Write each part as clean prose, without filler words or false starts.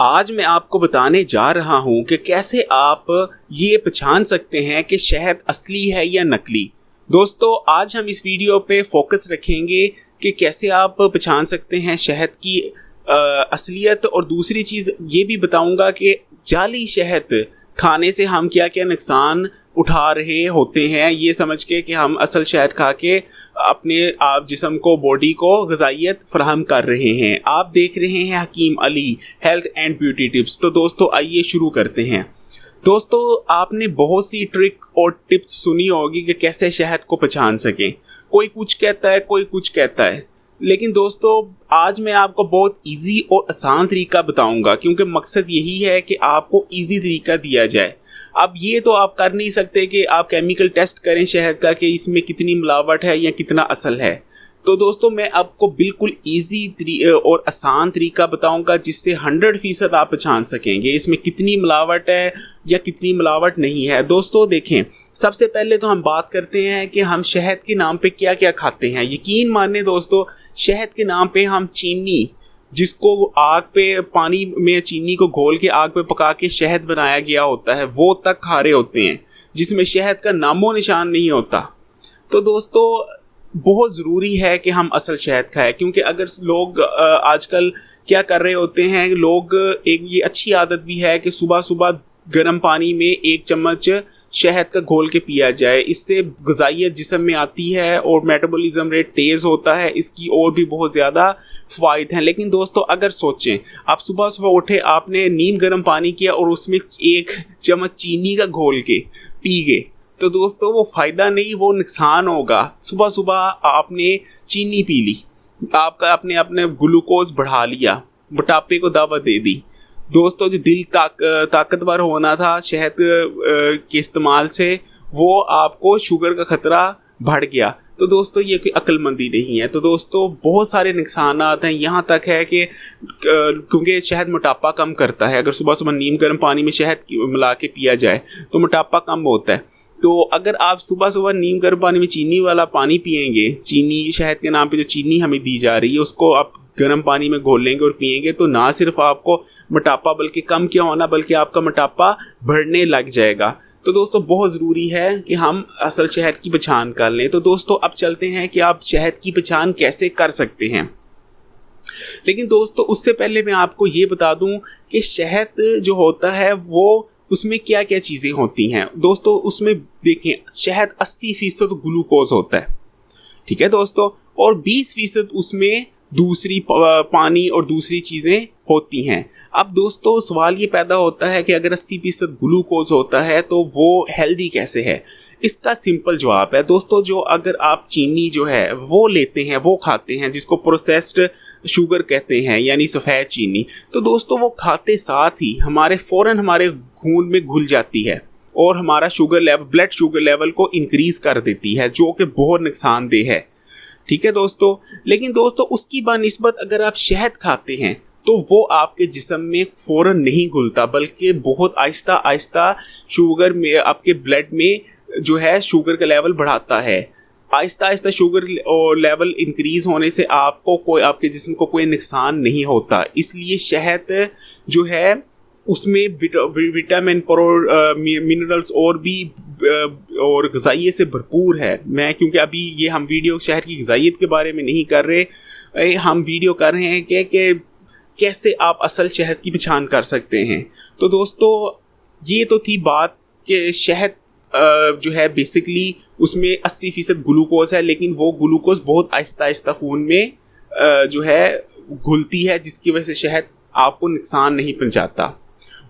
आज मैं आपको बताने जा रहा हूं कि कैसे आप ये पहचान सकते हैं कि शहद असली है या नकली। दोस्तों, आज हम इस वीडियो पे फोकस रखेंगे कि कैसे आप पहचान सकते हैं शहद की असलियत, और दूसरी चीज़ ये भी बताऊंगा कि जाली शहद खाने से हम क्या क्या नुकसान उठा रहे होते हैं, ये समझ के कि हम असल शहद खा के अपने आप जिस्म को, बॉडी को ग़िज़ाइयत फराहम कर रहे हैं। आप देख रहे हैं Hakim Ali health and beauty tips. तो दोस्तों आइए शुरू करते हैं। दोस्तों, आपने बहुत सी ट्रिक और टिप्स सुनी होगी कि कैसे शहद को पहचान सकें। कोई कुछ कहता है, कोई कुछ कहता है, लेकिन दोस्तों आज मैं आपको बहुत इजी और आसान तरीका बताऊंगा, क्योंकि मकसद यही है कि आपको इजी तरीका दिया जाए। अब ये तो आप कर नहीं सकते कि आप केमिकल टेस्ट करें शहद का कि इसमें कितनी मिलावट है या कितना असल है। तो दोस्तों मैं आपको बिल्कुल इजी और आसान तरीका बताऊंगा जिससे 100% आप पहचान सकेंगे इसमें कितनी मिलावट है या कितनी मिलावट नहीं है। दोस्तों देखें, सबसे पहले तो हम बात करते हैं कि हम शहद के नाम पे क्या क्या खाते हैं। यकीन माने दोस्तों, शहद के नाम पे हम चीनी, जिसको आग पे, पानी में चीनी को घोल के आग पे पका के शहद बनाया गया होता है, वो तक खा रहे होते हैं, जिसमें शहद का नामो निशान नहीं होता। तो दोस्तों बहुत ज़रूरी है कि हम असल शहद खाएं, क्योंकि अगर लोग आजकल क्या कर रहे होते हैं, लोग एक ये अच्छी आदत भी है कि सुबह सुबह गर्म पानी में 1 चम्मच शहद का घोल के पिया जाए। इससे ग़िज़ाइयत जिस्म में आती है और मेटाबॉलिज्म रेट तेज़ होता है। इसकी और भी बहुत ज़्यादा फ़ायदे हैं। लेकिन दोस्तों अगर सोचें, आप सुबह सुबह उठे, आपने नीम गर्म पानी किया और उसमें 1 चम्मच चीनी का घोल के पी गए, तो दोस्तों वो फ़ायदा नहीं, वो नुकसान होगा। सुबह सुबह आपने चीनी पी ली, आपका अपने ग्लूकोज बढ़ा लिया, मोटापे को दावत दे दी। दोस्तों जो दिल ताकतवर होना था शहद के इस्तेमाल से, वो आपको शुगर का ख़तरा बढ़ गया। तो दोस्तों ये कोई अक्लमंदी नहीं है। तो दोस्तों बहुत सारे नुकसान हैं। यहाँ तक है कि क्योंकि शहद मोटापा कम करता है, अगर सुबह सुबह नीम गर्म पानी में शहद मिला के पिया जाए तो मोटापा कम होता है। तो अगर आप सुबह सुबह नीम गर्म पानी में चीनी वाला पानी पिएंगे, चीनी शहद के नाम पे जो चीनी हमें दी जा रही है उसको आप गर्म पानी में घोल लेंगे और पिएंगे, तो ना सिर्फ आपको मोटापा बल्कि कम क्या होना, बल्कि आपका मोटापा बढ़ने लग जाएगा। तो दोस्तों बहुत ज़रूरी है कि हम असल शहद की पहचान कर लें। तो दोस्तों अब चलते हैं कि आप शहद की पहचान कैसे कर सकते हैं। लेकिन दोस्तों उससे पहले मैं आपको ये बता दूं कि शहद जो होता है वो उसमें क्या क्या चीज़ें होती हैं। दोस्तों उसमें देखें, शहद 80% ग्लूकोज होता है, ठीक है दोस्तों, और 20% उसमें दूसरी पानी और दूसरी चीज़ें होती हैं। अब दोस्तों सवाल ये पैदा होता है कि अगर 80% ग्लूकोज होता है तो वो हेल्दी कैसे है। इसका सिंपल जवाब है दोस्तों, जो अगर आप चीनी जो है वो लेते हैं, वो खाते हैं, जिसको प्रोसेस्ड शुगर कहते हैं, यानी सफ़ेद चीनी, तो दोस्तों वो खाते साथ ही फ़ौरन हमारे खून में घुल जाती है और हमारा sugar level, blood sugar level को इंक्रीज़ कर देती है, जो कि बहुत नुकसानदेह है, ठीक है दोस्तों। लेकिन दोस्तों उसकी बनिस्बत अगर आप शहद खाते हैं तो वो आपके जिस्म में फ़ौरन नहीं घुलता, बल्कि बहुत आहिस्ता आहिस्ता शुगर में, आपके ब्लड में जो है शुगर का लेवल बढ़ाता है। Aahista Aahista sugar level increase होने से आपके जिस्म को कोई नुकसान नहीं होता। इसलिए शहद जो है उसमें विटामिन और मिनरल्स और भी और ग़िज़ाइयत से भरपूर है। मैं क्योंकि अभी ये हम वीडियो शहद की ग़िज़ाइयत के बारे में नहीं कर रहे, हम वीडियो कर रहे हैं कि कैसे आप असल शहद की पहचान कर सकते हैं। तो दोस्तों ये तो थी बात कि शहद जो है बेसिकली उसमें 80% ग्लूकोज है, लेकिन वो ग्लूकोज बहुत आहिस्ता आहिस्ता खून में जो है घुलती है, जिसकी वजह से शहद आपको नुकसान नहीं पहुंचाता।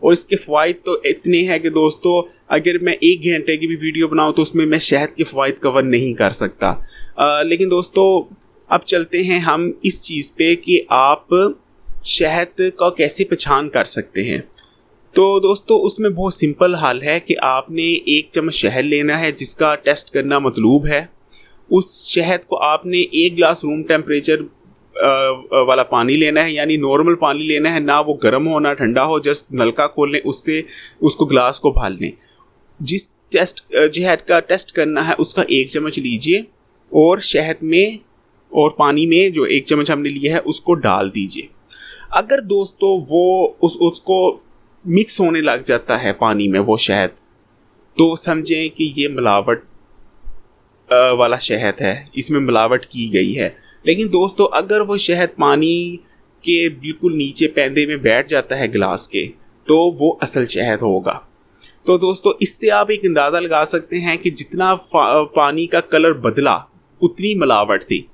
और इसके फ़वाइद तो इतने हैं कि दोस्तों अगर मैं 1 घंटे की भी वीडियो बनाऊं तो उसमें मैं शहद के फ़वाइद कवर नहीं कर सकता। लेकिन दोस्तों अब चलते हैं हम इस चीज़ पे कि आप शहद का कैसे पहचान कर सकते हैं। तो दोस्तों उसमें बहुत सिंपल हल है कि आपने 1 चम्मच शहद लेना है, जिसका टेस्ट करना मतलूब है। उस शहद को आपने 1 गिलास रूम टेम्परेचर वाला पानी लेना है, यानी नॉर्मल पानी लेना है, ना वो गर्म हो ना ठंडा हो, जस्ट नलका खोल लें, उससे उसको गिलास को भर लें। जिस शहद का टेस्ट करना है उसका 1 चम्मच लीजिए और शहद में और पानी में जो 1 चम्मच हमने लिया है उसको डाल दीजिए। अगर दोस्तों वो उसको मिक्स होने लग जाता है पानी में वो शहद, तो समझें कि ये मिलावट वाला शहद है, इसमें मिलावट की गई है। लेकिन दोस्तों अगर वो शहद पानी के बिल्कुल नीचे पैंदे में बैठ जाता है गिलास के, तो वो असल शहद होगा। तो दोस्तों इससे आप एक अंदाज़ा लगा सकते हैं कि जितना पानी का कलर बदला उतनी मिलावट थी।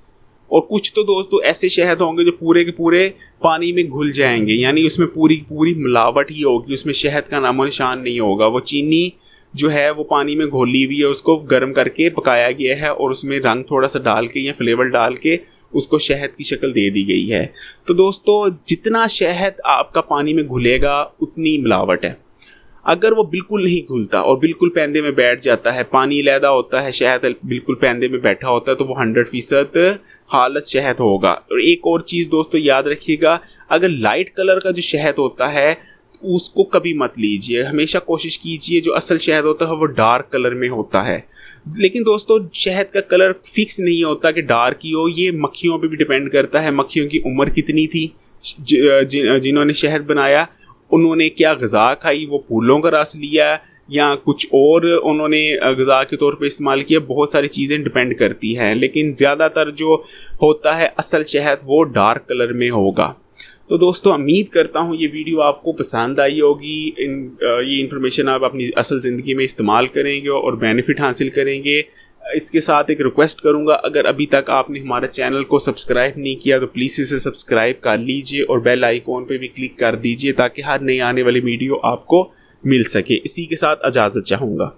और कुछ तो दोस्तों ऐसे शहद होंगे जो पूरे के पूरे पानी में घुल जाएंगे, यानी उसमें पूरी पूरी मिलावट ही होगी, उसमें शहद का नामो निशान नहीं होगा। वो चीनी जो है वो पानी में घोली हुई है, उसको गर्म करके पकाया गया है और उसमें रंग थोड़ा सा डाल के या फ्लेवर डाल के उसको शहद की शक्ल दे दी गई है। तो दोस्तों जितना शहद आपका पानी में घुलेगा उतनी मिलावट है। अगर वो बिल्कुल नहीं घुलता और बिल्कुल पैंदे में बैठ जाता है, पानी लैदा होता है, शहद बिल्कुल पैंदे में बैठा होता है, तो वो 100% खालिस शहद होगा। और एक और चीज़ दोस्तों याद रखिएगा, अगर लाइट कलर का जो शहद होता है उसको कभी मत लीजिए, हमेशा कोशिश कीजिए जो असल शहद होता है वो डार्क कलर में होता है। लेकिन दोस्तों शहद का कलर फिक्स नहीं होता कि डार्क ही हो, ये मक्खियों पे भी डिपेंड करता है। मक्खियों की उम्र कितनी थी जिन्होंने शहद बनाया, उन्होंने क्या ग़िज़ा खाई, वो फूलों का रस लिया या कुछ और उन्होंने ग़िज़ा के तौर पे इस्तेमाल किया, बहुत सारी चीज़ें डिपेंड करती हैं। लेकिन ज़्यादातर जो होता है असल शहद वो डार्क कलर में होगा। तो दोस्तों उम्मीद करता हूँ ये वीडियो आपको पसंद आई होगी। ये इन्फॉर्मेशन आप अपनी असल ज़िंदगी में इस्तेमाल करेंगे और बेनिफिट हासिल करेंगे। इसके साथ एक रिक्वेस्ट करूंगा, अगर अभी तक आपने हमारे चैनल को सब्सक्राइब नहीं किया तो प्लीज़ इसे सब्सक्राइब कर लीजिए और बेल आइकॉन पे भी क्लिक कर दीजिए ताकि हर नई आने वाली वीडियो आपको मिल सके। इसी के साथ इजाज़त चाहूँगा।